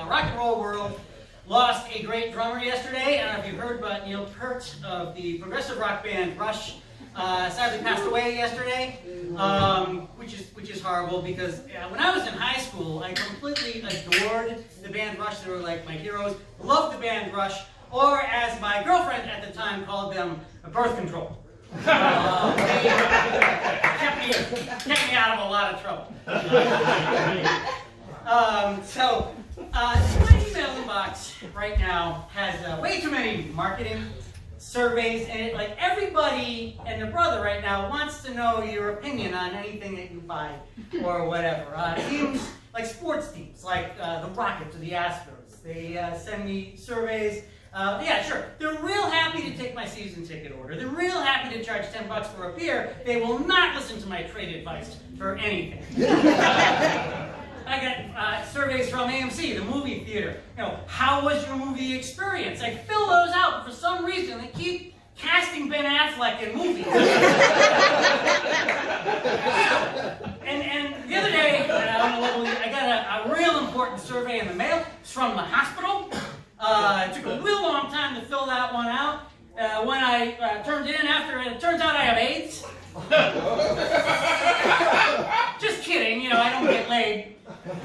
rock and roll world lost a great drummer yesterday. I don't know if you heard, but Neil Peart of the progressive rock band Rush sadly passed away yesterday, which is horrible because when I was in high school, I completely adored the band Rush. They were like my heroes. Loved the band Rush, or as my girlfriend at the time called them, birth control. They kept me out of a lot of trouble. So my email inbox right now has way too many marketing surveys, and like everybody and their brother right now wants to know your opinion on anything that you buy or whatever. Teams like sports teams, like the Rockets or the Astros, they send me surveys. Yeah, sure. They're real happy to take my season ticket order. They're real happy to charge $10 for a beer. They will not listen to my trade advice for anything. I got surveys from AMC, the movie theater. You know, how was your movie experience? I fill those out, but for some reason they keep casting Ben Affleck in movies. and the other day, I got a real important survey in the mail. It's from the hospital. It took a real long time to fill that one out. When I turned it in after it turns out I have AIDS. Just kidding, you know, I don't get laid.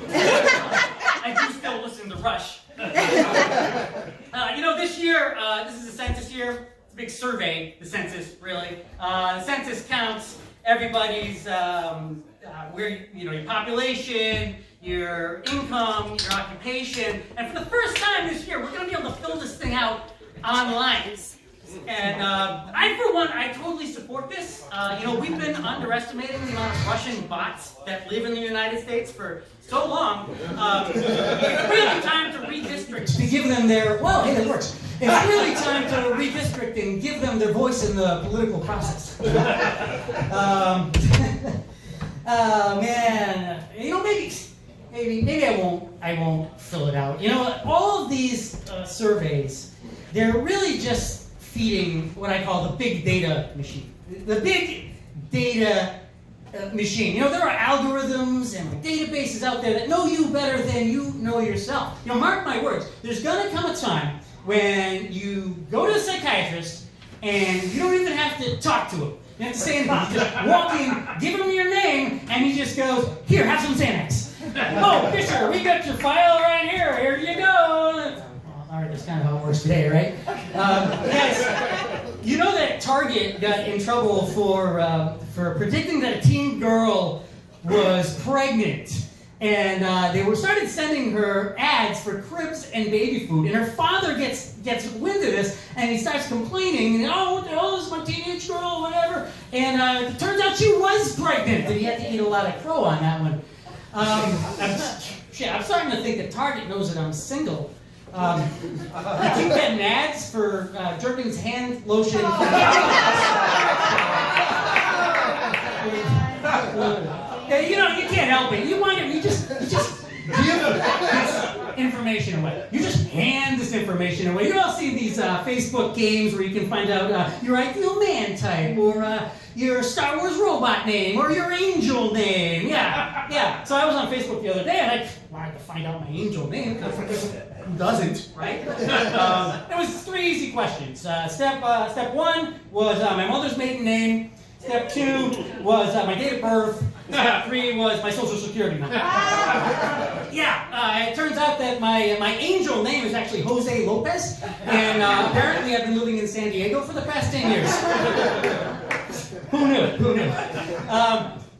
I do still listen to Rush. You know, this year, this is the census year. It's a big survey, the census, really. The census counts everybody's, your population, your income, your occupation. And for the first time this year, we're going to be able to fill this thing out online. And I totally support this. You know, we've been underestimating the amount of Russian bots that live in the United States for so long. It's really time to redistrict to give them their, well, hey, that works. It's really time to redistrict and give them their voice in the political process. Oh, man. You know, maybe I won't fill it out. You know, all of these surveys, they're really just feeding what I call the big data machine. The big data machine. You know, there are algorithms and databases out there that know you better than you know yourself. You know, mark my words, there's going to come a time when you go to a psychiatrist and you don't even have to talk to him. You have to say anything. You just walk in, give him your name, and he just goes, here, have some Xanax. Oh, Fisher, we got your file right here. Here you go. All right, that's kind of how it works today, right? Yes. You know that Target got in trouble for predicting that a teen girl was pregnant, and they started sending her ads for cribs and baby food, and her father gets wind of this, and he starts complaining, oh, what the hell is my teenage girl, whatever, and it turns out she was pregnant, and he had to eat a lot of crow on that one. I'm starting to think that Target knows that I'm single. I keep getting ads for Jergens hand lotion. You know, you can't help it. You just give this information away. You just hand this information away. You all see these Facebook games where you can find out your ideal man type, or your Star Wars robot name, or your angel name. Yeah. So I was on Facebook the other day, and I wanted to find out my angel name. Who doesn't, right? It was 3 easy questions. Step 1 was my mother's maiden name. Step 2 was my date of birth. Step 3 was my social security number. It turns out that my angel name is actually Jose Lopez, and apparently I've been living in San Diego for the past 10 years. Who knew?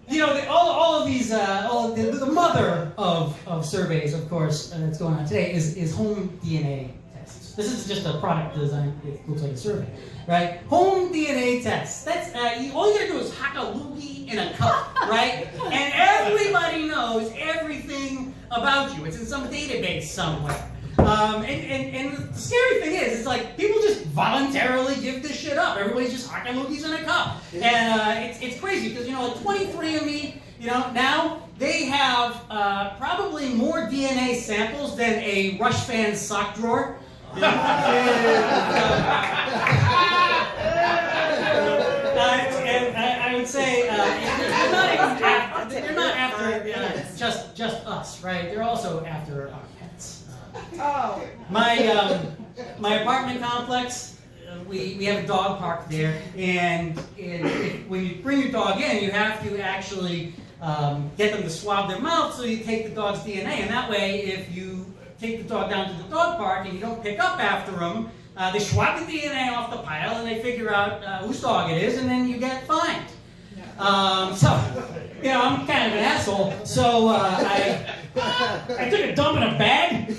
You know, all of these, the mother of surveys, of course, that's going on today is home DNA tests. This is just a product design. It looks like a survey, right? Home DNA tests. That's all you gotta do is hack a loogie in a cup, right? And everybody knows everything about you. It's in some database somewhere. And the scary thing is, it's like people just voluntarily give this shit up. Everybody's just hacking loogies in a cup, and it's crazy because, you know, like 23andMe, you know, now they have probably more DNA samples than a Rush fan's sock drawer. And I would say they're not after just us, right? They're also after our pets. Oh. My apartment complex, we have a dog park there, and when you bring your dog in, you have to actually get them to swab their mouth, so you take the dog's DNA, and that way, if you take the dog down to the dog park and you don't pick up after them, they swab the DNA off the pile and they figure out whose dog it is, and then you get fined. So, I'm kind of an asshole, so I took a dump in a bag,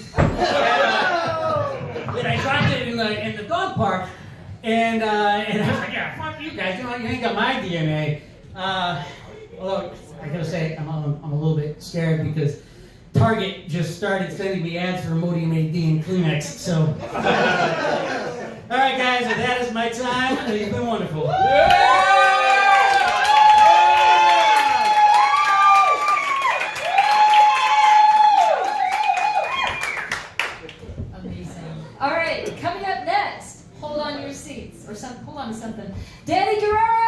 and I dropped it in the dog park, and I was like, yeah, fuck you guys, you ain't got my DNA. Although, I gotta say, I'm a little bit scared because Target just started sending me ads for Imodium AD and Kleenex, so. All right, guys, that is my time. You've been wonderful. Amazing. All right, coming up next, hold on your seats, or hold on to something. Danny Guerrero!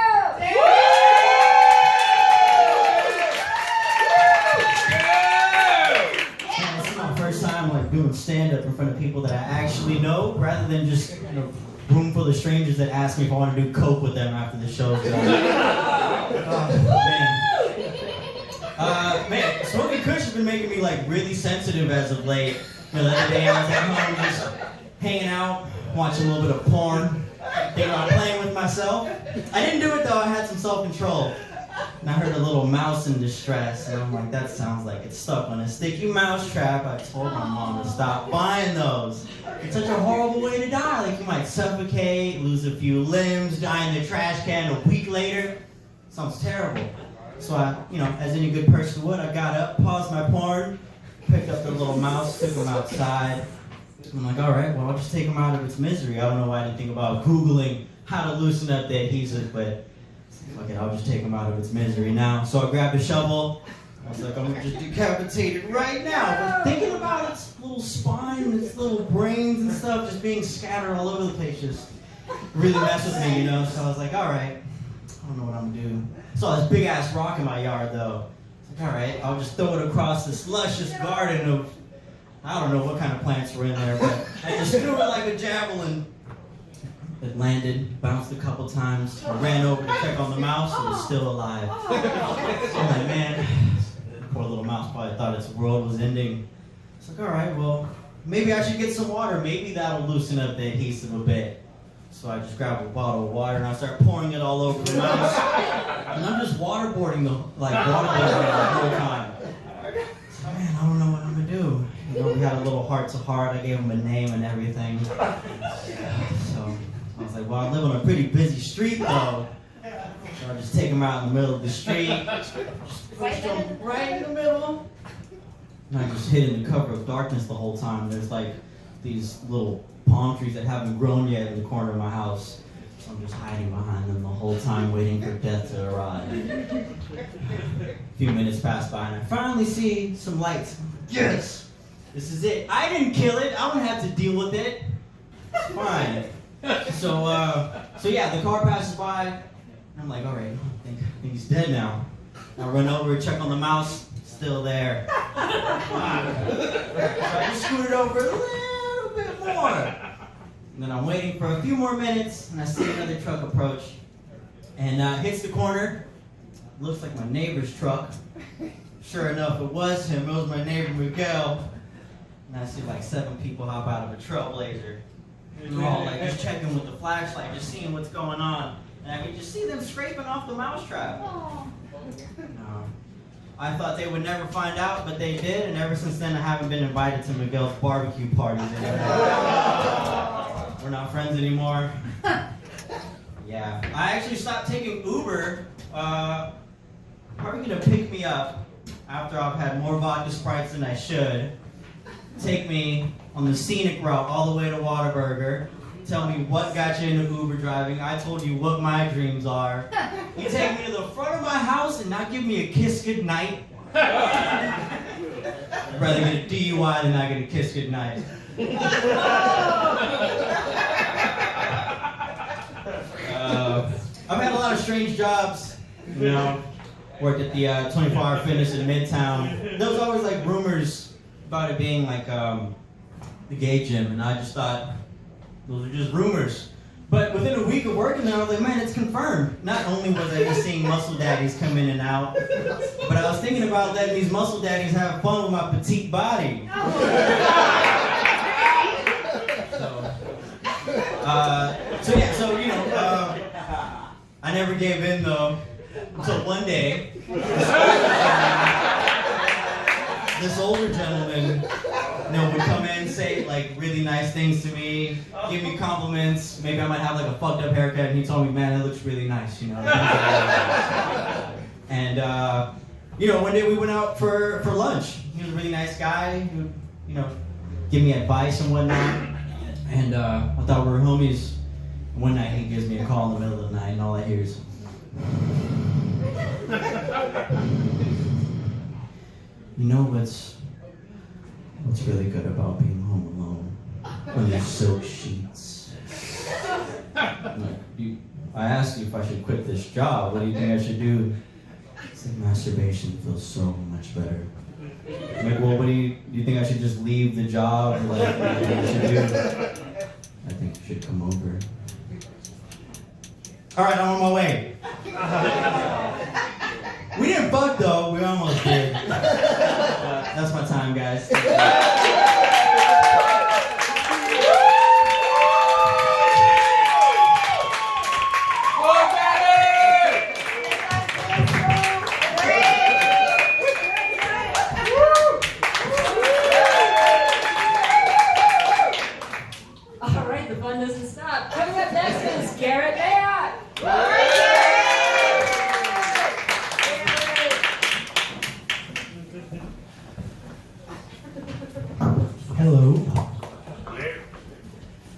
Doing stand-up in front of people that I actually know, rather than just room full of strangers that ask me if I want to do coke with them after the show's done. Man, smoking kush has been making me really sensitive as of late. The other day I was at home just hanging out, watching a little bit of porn, thinking about playing with myself. I didn't do it though, I had some self-control. And I heard a little mouse in distress, and I'm like, that sounds like it's stuck on a sticky mouse trap. I told my mom to stop buying those. It's such a horrible way to die. You might suffocate, lose a few limbs, die in the trash can a week later. Sounds terrible. So I, as any good person would, I got up, paused my porn, picked up the little mouse, took him outside. I'm like, all right, well, I'll just take him out of its misery. I don't know why I didn't think about Googling how to loosen up the adhesive, but okay, I'll just take him out of its misery now. So I grabbed a shovel. I was like, I'm gonna just decapitate it right now. But thinking about its little spine, its little brains and stuff just being scattered all over the place just really messed with me, So I was like, all right, I don't know what I'm gonna do. Saw this big ass rock in my yard though. I was like, all right, I'll just throw it across this luscious garden of, I don't know what kind of plants were in there, but I just threw it like a javelin. It landed, bounced a couple times, I ran over to check on the mouse, and it's still alive. So I'm like, man, poor little mouse probably thought its world was ending. It's like, all right, well, maybe I should get some water. Maybe that'll loosen up the adhesive a bit. So I just grabbed a bottle of water and I start pouring it all over the mouse. And I'm just waterboarding the whole time. So man, I don't know what I'm gonna do. We had a little heart-to-heart. I gave him a name and everything. So I was like, well, I live on a pretty busy street, though. So I just take him out in the middle of the street, just push him right in the middle. And I just hid in the cover of darkness the whole time. There's these little palm trees that haven't grown yet in the corner of my house. So I'm just hiding behind them the whole time, waiting for death to arrive. A few minutes pass by, and I finally see some lights. Yes! This is it. I didn't kill it. I don't have to deal with it. It's fine. So yeah, the car passes by, and I'm like, all right, I think he's dead now. I run over, check on the mouse, still there. So I just scooted over a little bit more. And then I'm waiting for a few more minutes, and I see another truck approach, and hits the corner. Looks like my neighbor's truck. Sure enough, it was him. It was my neighbor Miguel. And I see 7 people hop out of a Trailblazer. They're all just checking with the flashlight, just seeing what's going on. And I could just see them scraping off the mousetrap. I thought they would never find out, but they did, and ever since then I haven't been invited to Miguel's barbecue parties anymore. We're not friends anymore. Yeah. I actually stopped taking Uber. Probably gonna pick me up after I've had more vodka Sprites than I should. Take me on the scenic route all the way to Whataburger. Tell me what got you into Uber driving. I told you what my dreams are. You take me to the front of my house and not give me a kiss goodnight. I'd rather get a DUI than not get a kiss goodnight. I've had a lot of strange jobs. Worked at the 24-hour fitness in Midtown. There was always rumors about it being the gay gym, and I just thought those are just rumors. But within a week of working there, I was like, man, it's confirmed. Not only was I just seeing muscle daddies come in and out, but I was thinking about letting these muscle daddies have fun with my petite body. So you know, I never gave in though until one day. This older gentleman, you know, would come in, say like really nice things to me, give me compliments. Maybe I might have like a fucked up haircut, and he told me, "Man, it looks really nice," you know. And you know, one day we went out for lunch. He was a really nice guy who would, you know, give me advice and whatnot. And I thought we were homies. One night he gives me a call in the middle of the night, and all I hear is, you know what's really good about being home alone? When there's silk sheets. I asked you if I should quit this job. What do you think I should do? He said, masturbation feels so much better. I'm like, well, do you think I should just leave the job? Like, what do you think I should do? I think you should come over. All right, I'm on my way. We didn't fuck though, we almost did. That's my time, guys. All right, the fun doesn't stop. Coming up next is Garrett Mayock. Hello.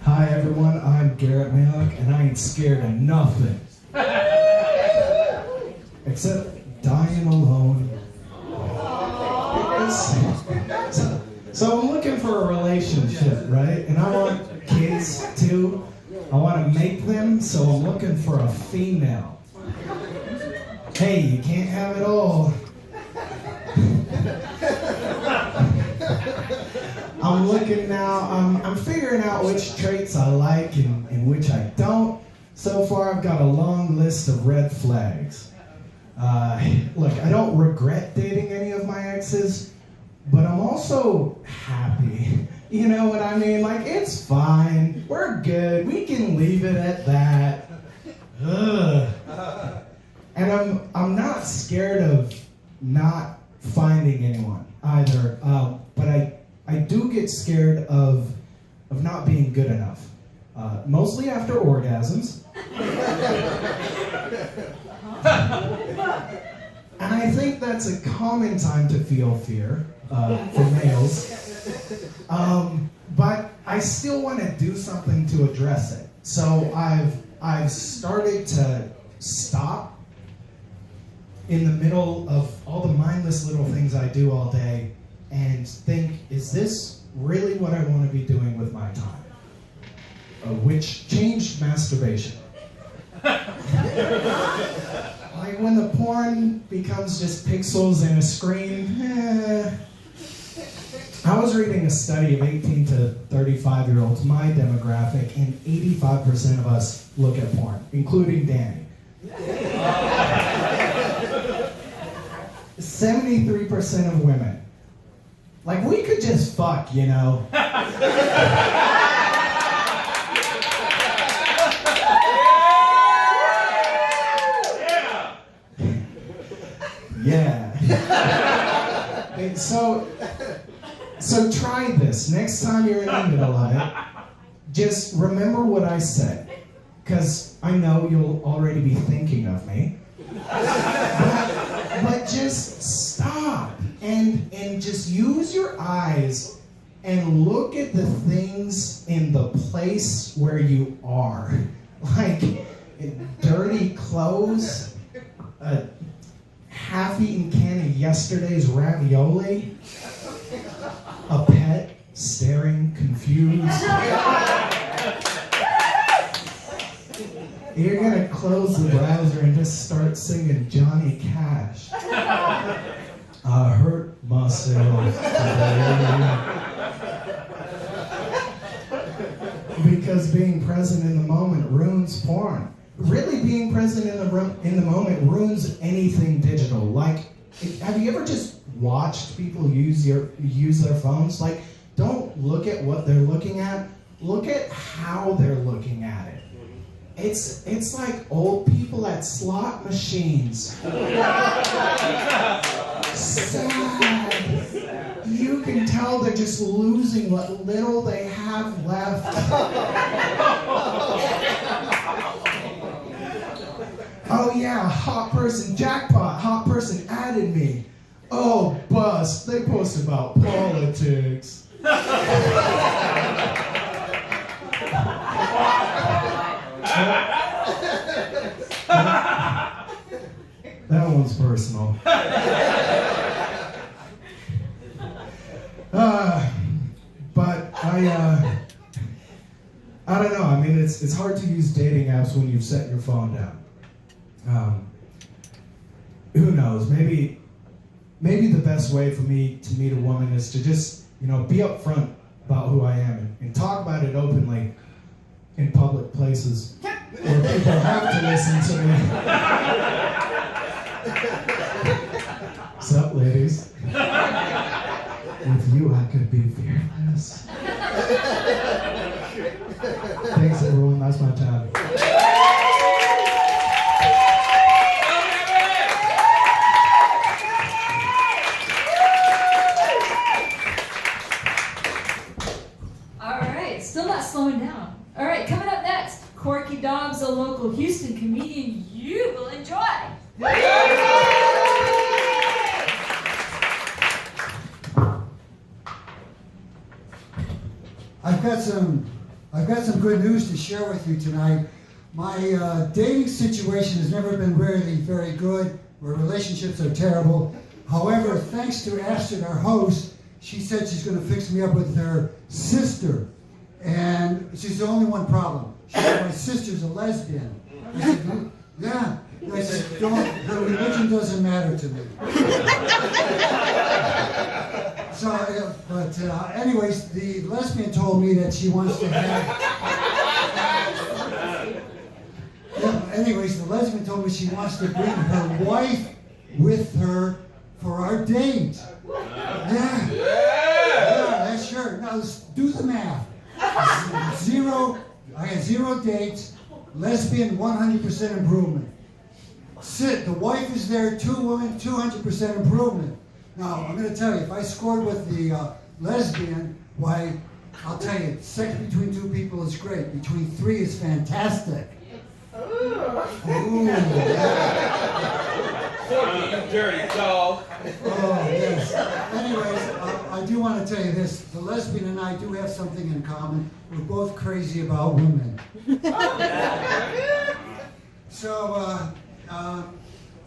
Hi everyone, I'm Garrett Mayock, and I ain't scared of nothing. Except dying alone. So I'm looking for a relationship, right? And I want kids too. I want to make them, so I'm looking for a female. Hey, you can't have it all. I'm looking now, I'm figuring out which traits I like and which I don't. So far, I've got a long list of red flags. Look, I don't regret dating any of my exes, but I'm also happy. You know what I mean? Like, it's fine. We're good. We can leave it at that. Ugh. And I'm not scared of not finding anyone either. But I do get scared of not being good enough. Mostly after orgasms. And I think that's a common time to feel fear for males. But I still want to do something to address it. So I've started to stop in the middle of all the mindless little things I do all day and think, is this really what I want to be doing with my time? Which changed masturbation. Like when the porn becomes just pixels and a screen, I was reading a study of 18 to 35-year-olds, my demographic, and 85% of us look at porn, including Danny. 73% of women. Like, we could just fuck, you know? Yeah. And so try this. Next time you're in the middle of it, just remember what I said. Because I know you'll already be thinking of me. But just stop and just use your eyes and look at the things in the place where you are. Like dirty clothes, a half-eaten can of yesterday's ravioli, a pet staring confused. You're gonna close the browser and just start singing Johnny Cash. I hurt myself today. porn. Really being present in the moment ruins anything digital. Like, have you ever just watched people use their phones? Like, don't look at what they're looking at. Look at how they're looking at it. It's like old people at slot machines. Sad. You can tell they're just losing what little they have left. Oh yeah, hot person jackpot, hot person added me. Oh, bust, they post about politics. That one's personal. But I don't know. I mean, it's hard to use dating apps when you've set your phone down. Who knows? Maybe the best way for me to meet a woman is to just, be upfront about who I am and talk about it openly in public places where people have to listen to me. What's up, ladies? With you, I could be fearless. Thanks, everyone. That's my time. All right, still not slowing down. All right, coming up next, Corky Dobbs, a local Houston comedian you will enjoy. I've got some good news to share with you tonight. My dating situation has never been really very good. Our relationships are terrible. However, thanks to Ashton, our host, she said she's going to fix me up with her sister. And she's the only one problem. She said, my sister's a lesbian. I said, yeah. I said, her religion doesn't matter to me. So, anyways, the lesbian told me that she wants to have... the lesbian told me she wants to bring her wife with her for our date. Yeah, sure. Now, let's do the math. I got 0 dates, lesbian 100% improvement. The wife is there, 2 women, 200% improvement. Now, I'm going to tell you, if I scored with the lesbian, why, I'll tell you, sex between 2 people is great. Between 3 is fantastic. Ooh, You dirty dog. Oh, yes. Anyways, I do want to tell you this. The lesbian and I do have something in common. We're both crazy about women. So,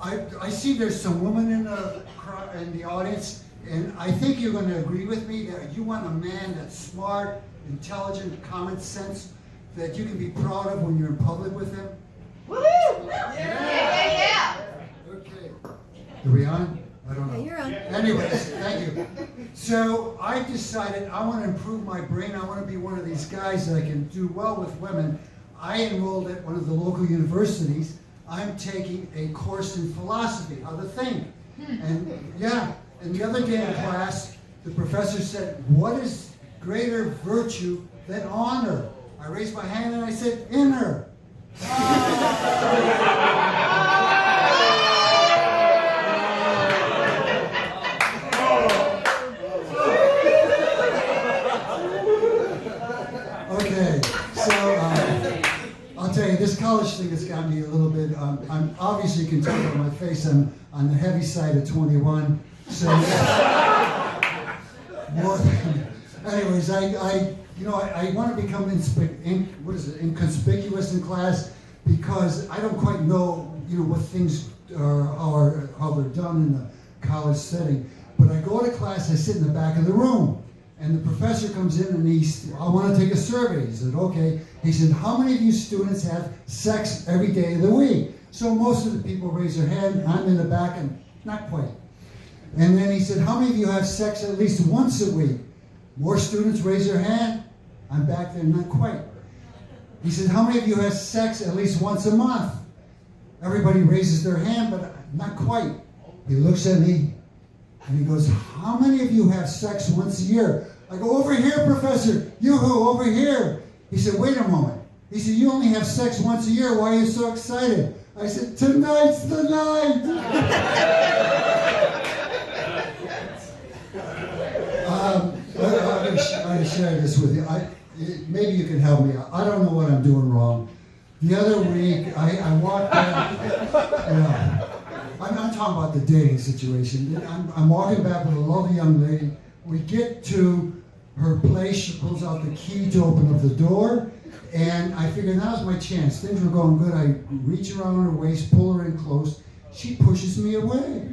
I see there's some women in the audience, and I think you're going to agree with me that you want a man that's smart, intelligent, common sense, that you can be proud of when you're in public with him. Woohoo! Yeah. Okay. Are we on? I don't know. Yeah, you're on. Anyways, thank you. So I decided I want to improve my brain. I want to be one of these guys that can do well with women. I enrolled at one of the local universities. I'm taking a course in philosophy, how to think. And the other day in class, the professor said, what is greater virtue than honor? I raised my hand and I said, inner. Okay, so I'll tell you, this college thing has got me a little bit, I'm obviously, you can tell by my face, I'm on the heavy side of 21. So, anyways, I want to become inconspicuous in class because I don't quite know, what things are, how they're done in the college setting. But I go to class, I sit in the back of the room, and the professor comes in and I want to take a survey. He said, okay. He said, how many of you students have sex every day of the week? So most of the people raise their hand. I'm in the back and not quite. And then he said, how many of you have sex at least once a week? More students raise their hand. I'm back there, not quite. He said, how many of you have sex at least once a month? Everybody raises their hand, but not quite. He looks at me and he goes, how many of you have sex once a year? I go, over here, Professor. Yoo-hoo, over here. He said, wait a moment. He said, you only have sex once a year. Why are you so excited? I said, tonight's the night. I'm going to share this with you. Maybe you can help me. I don't know what I'm doing wrong. The other week, I walked back. I'm not talking about the dating situation. I'm walking back with a lovely young lady. We get to her place. She pulls out the key to open up the door. And I figured now's my chance. Things were going good. I reach around her waist, pull her in close. She pushes me away.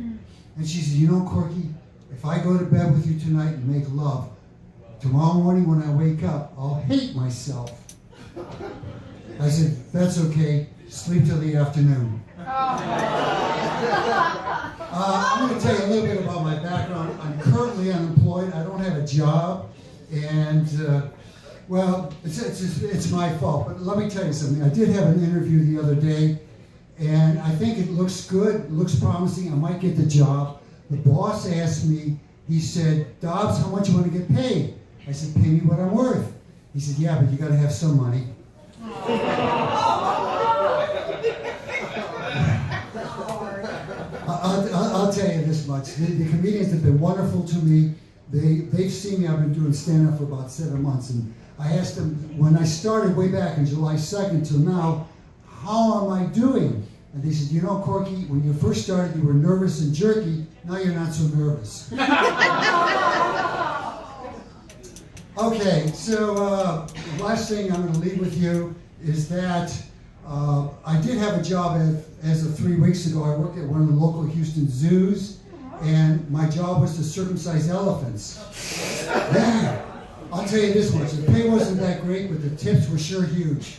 And she says, you know, Corky, if I go to bed with you tonight and make love, tomorrow morning when I wake up, I'll hate myself. I said, that's okay. Sleep till the afternoon. I'm going to tell you a little bit about my background. I'm currently unemployed. I don't have a job. And, well, it's my fault. But let me tell you something. I did have an interview the other day. And I think it looks good. It looks promising. I might get the job. The boss asked me, he said, Dobbs, how much you want to get paid? I said, pay me what I'm worth. He said, yeah, but you got to have some money. I'll tell you this much. The comedians have been wonderful to me. They've seen me. I've been doing stand-up for about 7 months. And I asked them, when I started way back in July 2nd till now, how am I doing? And they said, you know, Corky, when you first started, you were nervous and jerky. Now you're not so nervous. Okay, so the last thing I'm going to leave with you is that I did have a job as of 3 weeks ago. I worked at one of the local Houston zoos, and my job was to circumcise elephants. Man, I'll tell you this much, the pay wasn't that great, but the tips were sure huge.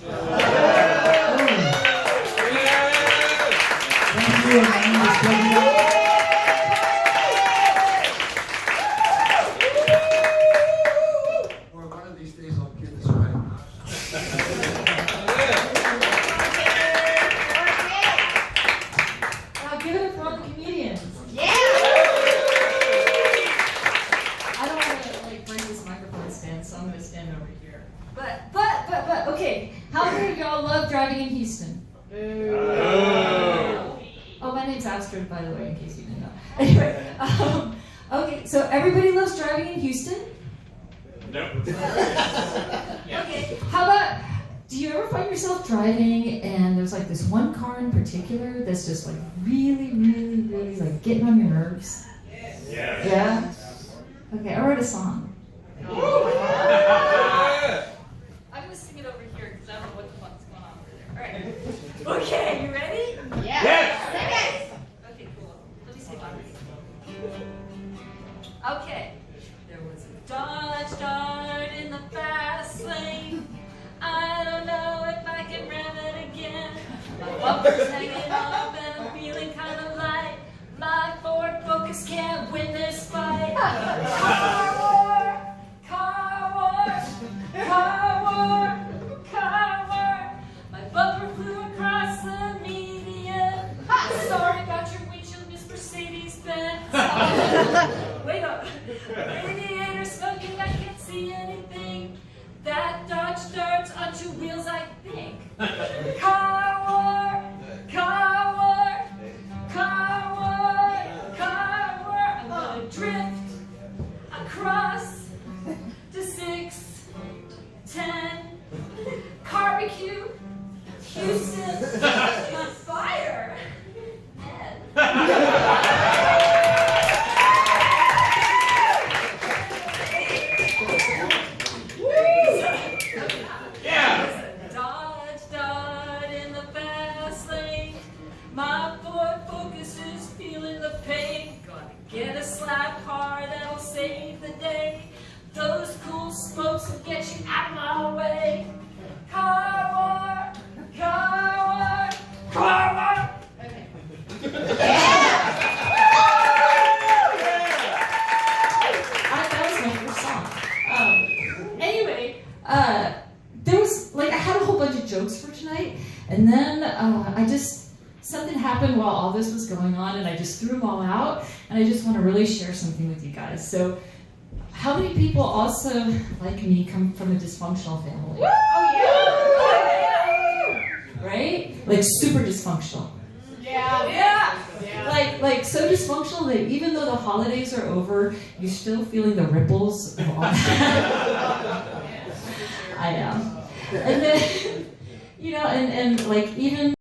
Thank you. My name is Doug. Or one of these days I'll get this right. Now give it up for all the comedians. Yeah. I don't want to like break this microphone stand, so I'm going to stand over here. But, okay. How many of y'all love driving in Houston? Oh, my name's Astrid, by the way, in case you didn't know. Anyway, okay, so everybody loves driving in Houston? Nope. Okay, how about, do you ever find yourself driving and there's like this one car in particular that's just like really, really, really like getting on your nerves? Yeah? Okay, I wrote a song. I'm gonna sing it over here because I don't know what the fuck's going on over there. Alright. Okay, you ready? Yeah. Yes. Okay, cool. Let me say bye. Okay. There was a Dodge Dart in the fast lane. I don't know if I can rev it again. My bumper's hanging off and I'm feeling kind of light. My Ford Focus can't win this fight. Car war, car war, car war, car war. My bumper flew across the median. Sorry about your windshield, Miss Mercedes-Benz. Wait up. Radiator smoking, I can't see anything. That Dodge Dart's on 2 wheels, I think. Car war, car war, car war, car war. I'm gonna drift across to 610 Barbecue, Houston, fire. Dodge Dart in the fast lane. My Ford Focus is feeling the pain. Gonna get a slap car that'll save the day. Those cool spokes will get you out of my way. Car war, car war, car war. Okay. That was my first song. Anyway, there was like I had a whole bunch of going on, and I just threw them all out, and I just want to really share something with you guys. So, how many people also, like me, come from a dysfunctional family? Right? Like super dysfunctional. Like so dysfunctional that even though the holidays are over, you're still feeling the ripples of all that. I am. And then, and like even